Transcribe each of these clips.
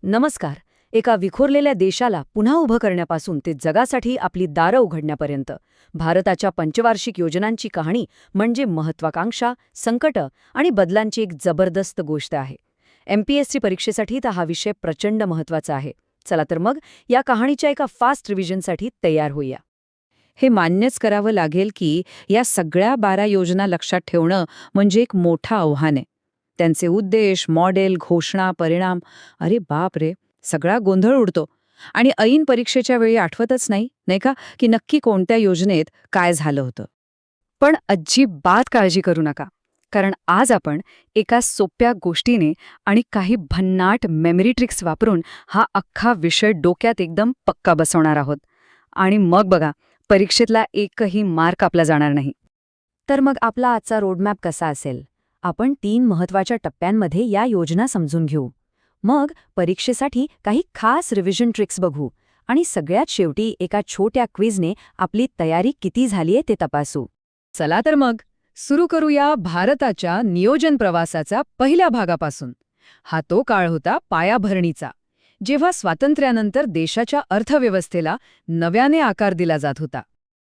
नमस्कार. एका विखुरलेल्या देशाला पुन्हा उभं करण्यापासून ते जगासाठी आपली दारं उघडण्यापर्यंत भारताच्या पंचवार्षिक योजनांची कहाणी म्हणजे महत्वाकांक्षा, संकटं आणि बदलांची एक जबरदस्त गोष्ट आहे. एमपीएससी परीक्षेसाठी तर हा विषय प्रचंड महत्वाचा आहे. चला तर मग या कहाणीच्या एका फास्ट रिव्हिजनसाठी तयार होऊया. हे मान्यच करावं लागेल की या सगळ्या 12 योजना लक्षात ठेवणं म्हणजे एक मोठं आव्हान आहे. त्यांचे उद्देश, मॉडेल, घोषणा, परिणाम, अरे बाप रे, सगळा गोंधळ उडतो. आणि ऐन परीक्षेच्या वेळी आठवतच नाही, नाही का, की नक्की कोणत्या योजनेत काय झालं होतं. पण अजिबात काळजी करू नका, कारण आज आपण एका सोप्या गोष्टीने आणि काही भन्नाट मेमरी ट्रिक्स वापरून हा अख्खा विषय डोक्यात एकदम पक्का बसवणार आहोत. आणि मग बघा, परीक्षेतला एकही मार्क आपला जाणार नाही. तर मग आपला आजचा रोडमॅप कसा असेल? आपण 3 महत्वाच्या टप्प्यांमध्ये या योजना समजून घेऊ. मग परीक्षेसाठी काही खास रिव्हिजन ट्रिक्स बघू आणि सगळ्यात शेवटी एका छोट्या क्विझने आपली तयारी किती झालीये ते तपासू. चला तर मग सुरू करूया भारताच्या नियोजन प्रवासाचा पहिल्या भागापासून. हा तो काळ होता पायाभरणीचा, जेव्हा स्वातंत्र्यानंतर देशाच्या अर्थव्यवस्थेला नव्याने आकार दिला जात होता.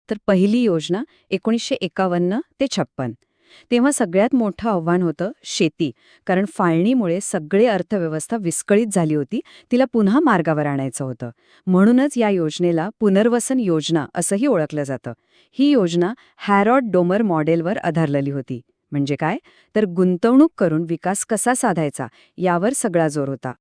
तर पहिली योजना 1951 ते 56. तेव्हा सगळ्यात मोठं आव्हान होतं शेती, कारण फाळणीमुळे सगळी अर्थव्यवस्था विस्कळीत झाली होती. तिला पुन्हा मार्गावर आणायचं होतं. म्हणूनच या योजनेला पुनर्वसन योजना असंही ओळखलं जातं. ही योजना हॅरॉड डोमर मॉडेलवर आधारलेली होती. म्हणजे काय, तर गुंतवणूक करून विकास कसा साधायचा यावर सगळा जोर होता.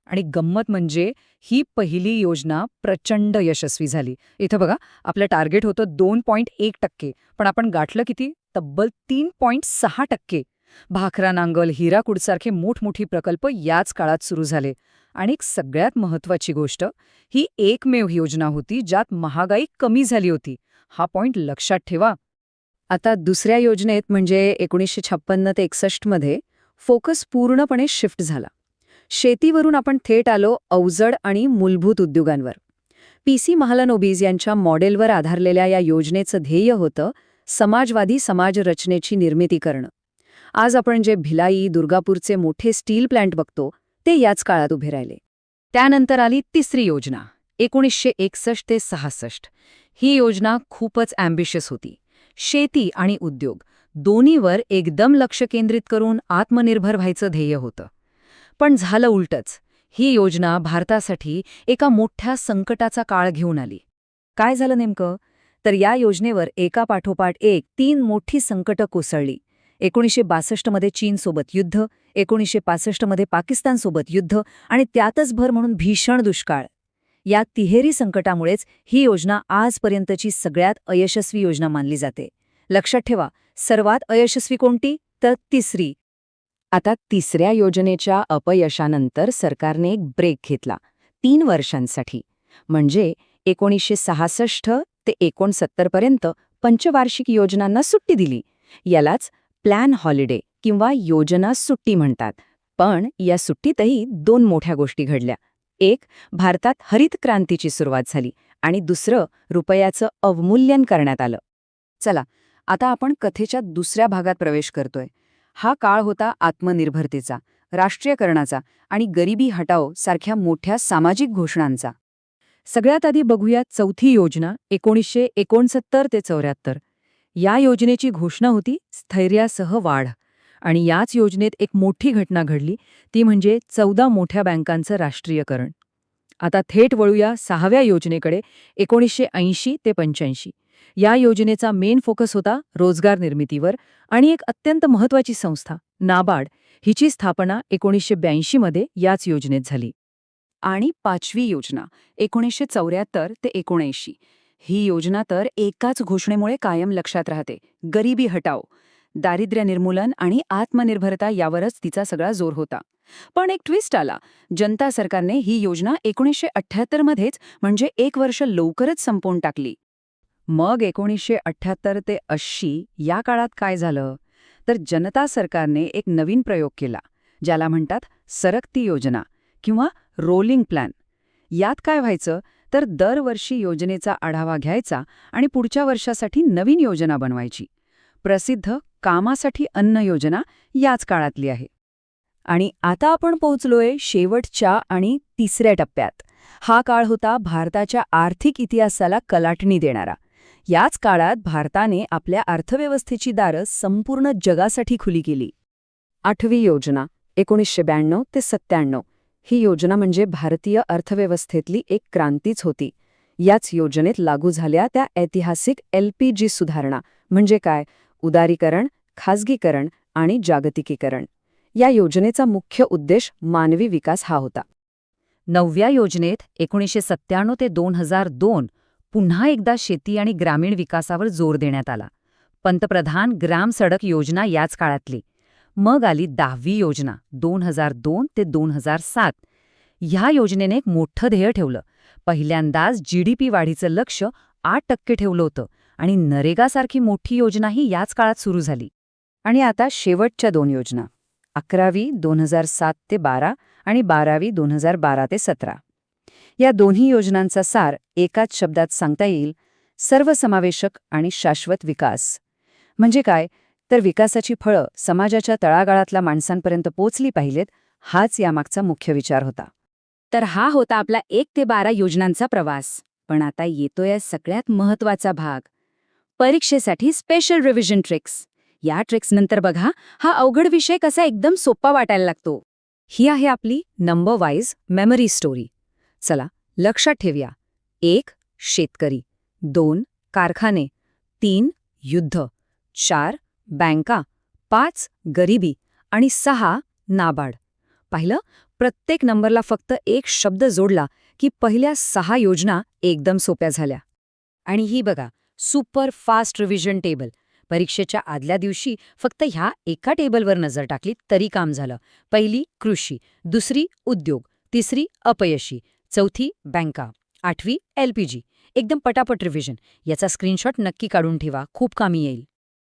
आणि गंमत म्हणजे ही पहिली योजना प्रचंड यशस्वी झाली. इथं बघा, आपलं टार्गेट होतं 2.1%, पण आपण गाठलं किती? तब्बल 3.6%. भाखरा नांगल, हिराकूडसारखे मोठमोठी प्रकल्प याच काळात सुरू झाले. आणि एक सगळ्यात महत्वाची गोष्ट, ही एकमेव योजना होती ज्यात महागाई कमी झाली होती. हा पॉइंट लक्षात ठेवा. आता दुसऱ्या योजनेत म्हणजे 1956 ते 61 मध्ये फोकस पूर्णपणे शिफ्ट झाला. शेतीवरून आपण थेट आलो अवजड आणि मूलभूत उद्योगांवर. पीसी महालनोबिस यांच्या मॉडेलवर आधारलेल्या या योजनेचं ध्येय होतं समाजवादी समाजरचनेची निर्मिती करणं. आज आपण जे भिलाई, दुर्गापूरचे मोठे स्टील प्लांट बघतो ते याच काळात उभे राहिले. त्यानंतर आली तिसरी योजना 1961 ते 66. ही योजना खूपच ॲम्बिशियस होती. शेती आणि उद्योग दोन्हीवर एकदम लक्ष केंद्रित करून आत्मनिर्भर व्हायचं ध्येय होतं. पण झालं उलटच. ही योजना भारतासाठी एका मोठ्या संकटाचा काळ घेऊन आली. काय झालं नेमकं? तर या योजनेवर एकापाठोपाठ एक 3 मोठी संकटं कोसळली. 1962 मध्ये चीनसोबत युद्ध, 1965 मध्ये पाकिस्तानसोबत युद्ध आणि त्यातच भर म्हणून भीषण दुष्काळ. या तिहेरी संकटामुळेच ही योजना आजपर्यंतची सगळ्यात अयशस्वी योजना मानली जाते. लक्षात ठेवा, सर्वात अयशस्वी कोणती? तर तिसरी. आता तिसऱ्या योजनेच्या अपयशानंतर सरकारने एक ब्रेक घेतला 3 वर्षांसाठी. म्हणजे 1966 ते 69 पर्यंत पंचवार्षिक योजनांना सुट्टी दिली. यालाच प्लॅन हॉलिडे किंवा योजना सुट्टी म्हणतात. पण या सुट्टीतही 2 मोठ्या गोष्टी घडल्या. एक, भारतात हरित क्रांतीची सुरुवात झाली आणि दुसरं, रुपयाचं अवमूल्यन करण्यात आलं. चला, आता आपण कथेच्या दुसऱ्या भागात प्रवेश करतोय. हा काळ होता आत्मनिर्भरतेचा, राष्ट्रीयकरणाचा आणि गरिबी हटाओ सारख्या मोठ्या सामाजिक घोषणांचा. सगळ्यात आधी बघूया चौथी योजना 1969 ते 74. या योजनेची घोषणा होती स्थैर्यासह वाढ. आणि याच योजनेत एक मोठी घटना घडली, ती म्हणजे 14 मोठ्या बँकांचं राष्ट्रीयकरण. आता थेट वळूया 6व्या योजनेकडे 1980 ते 85. या योजनेचा मेन फोकस होता रोजगार निर्मितीवर आणि एक अत्यंत महत्वाची संस्था नाबार्ड हिची स्थापना 1982 मध्ये याच योजनेत झाली. आणि 5वी योजना 1974 ते 1979. ही योजना तर एकाच घोषणेमुळे कायम लक्षात राहते, गरिबी हटाओ. दारिद्र्य निर्मूलन आणि आत्मनिर्भरता यावरच तिचा सगळा जोर होता. पण एक ट्विस्ट आला. जनता सरकारने ही योजना 1978 मध्येच, म्हणजे 1 वर्ष लवकरच संपवून टाकली. मग 1978 ते 80 या काळात काय झालं? तर जनता सरकारने एक नवीन प्रयोग केला, ज्याला म्हणतात सरकती योजना किंवा रोलिंग प्लॅन. यात काय व्हायचं, तर दरवर्षी योजनेचा आढावा घ्यायचा आणि पुढच्या वर्षासाठी नवीन योजना बनवायची. प्रसिद्ध कामासाठी अन्न योजना याच काळातली आहे. आणि आता आपण पोहोचलोय शेवटच्या आणि तिसऱ्या टप्प्यात. हा काळ होता भारताच्या आर्थिक इतिहासाला कलाटणी देणारा. याच काळात भारताने आपल्या अर्थव्यवस्थेची दारं संपूर्ण जगासाठी खुली केली. 8वी योजना 1992 ते 97. ही योजना म्हणजे भारतीय अर्थव्यवस्थेतली एक क्रांतीच होती. याच योजनेत लागू झाल्या त्या ऐतिहासिक LPG सुधारणा म्हणजे काय? उदारीकरण, खाजगीकरण आणि जागतिकीकरण. या योजनेचा मुख्य उद्देश मानवी विकास हा होता. 9व्या योजनेत 1997 ते 2002 पुन्हा एकदा शेती आणि ग्रामीण विकासावर जोर देण्यात आला. पंतप्रधान ग्राम सडक योजना याच काळातली. मग आली 10वी योजना 2002 ते 2007. ह्या योजनेने एक मोठं ध्येय ठेवलं. पहिल्यांदाच GDP वाढीचं लक्ष 8% ठेवलं होतं आणि नरेगासारखी मोठी योजनाही याच काळात सुरू झाली. आणि आता शेवटच्या 2 योजना 11वी 2007 ते 12 आणि 12वी 2012 ते 17. या दोन्ही योजनांचा सार एकाच शब्दात सांगता येईल, सर्वसमावेशक आणि शाश्वत विकास. म्हणजे काय? तर विकासाची फळं समाजाच्या तळागाळातल्या माणसांपर्यंत पोचली पाहिजेत, हाच यामागचा मुख्य विचार होता. तर हा होता आपला 1 ते 12 योजनांचा प्रवास. पण आता येतोय सगळ्यात महत्त्वाचा भाग, परीक्षेसाठी स्पेशल रिव्हिजन ट्रिक्स. या ट्रिक्सनंतर बघा हा अवघड विषय कसा एकदम सोपा वाटायला लागतो. ही आहे आपली नंबर वाईज मेमरी स्टोरी. चला लक्षात ठेवूया. 1 शेतकरी, 2 कारखाने, 3 युद्ध, 4 बँका, 5 गरिबी आणि 6 नाबार्ड. पाहिलं, प्रत्येक नंबरला फक्त एक शब्द जोडला की पहिल्या 6 योजना एकदम सोप्या झाल्या. आणि ही बघा सुपर फास्ट रिव्हिजन टेबल. परीक्षेच्या आदल्या दिवशी फक्त ह्या एका टेबलवर नजर टाकली तरी काम झालं. पहिली कृषी, दुसरी उद्योग, तिसरी अपयशी, चौथी बँका, 8वी LPG. एकदम पटापट रिव्हिजन. याचा स्क्रीनशॉट नक्की काढून ठेवा, खूप कामी येईल.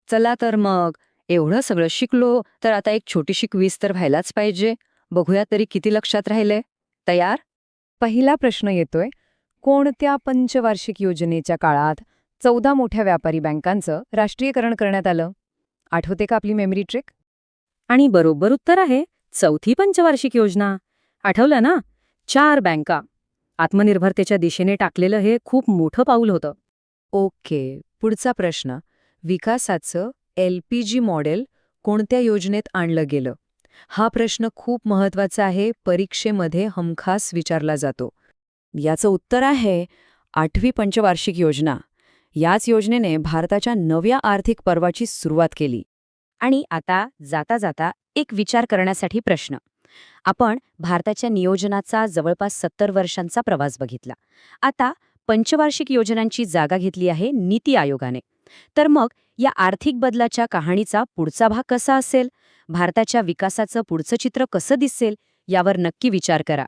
चला तर मग एवढं सगळं शिकलो तर आता एक छोटीशी क्विज तर व्हायलाच पाहिजे. बघूया तरी किती लक्षात राहिले. तयार? पहिला प्रश्न येतोय, कोणत्या पंचवार्षिक योजनेच्या काळात 14 मोठ्या व्यापारी बँकांचं राष्ट्रीयकरण करण्यात आलं? आठवते का आपली मेमरी ट्रिक? आणि बरोबर उत्तर आहे 4थी पंचवार्षिक योजना. आठवलं ना? 4 बँका. आत्मनिर्भरतेच्या दिशेने टाकलेलं हे खूप मोठं पाऊल होतं. ओके, पुढचा प्रश्न. विकासाचं LPG मॉडेल कोणत्या योजनेत आणलं गेलं? हा प्रश्न खूप महत्त्वाचा आहे, परीक्षेमध्ये हमखास विचारला जातो. याचं उत्तर आहे 8वी पंचवार्षिक योजना. याच योजनेने भारताच्या नव्या आर्थिक पर्वाची सुरुवात केली. आणि आता जाता जाता एक विचार करण्यासाठी प्रश्न. आपण भारताच्या नियोजनाचा जवळपास 70 वर्षांचा प्रवास बघितला. आता पंचवार्षिक योजनांची जागा घेतली आहे नीती आयोगाने. तर मग या आर्थिक बदलाच्या कहाणीचा पुढचा भाग कसा असेल? भारताच्या विकासाचं पुढचं चित्र कसं दिसेल? यावर नक्की विचार करा.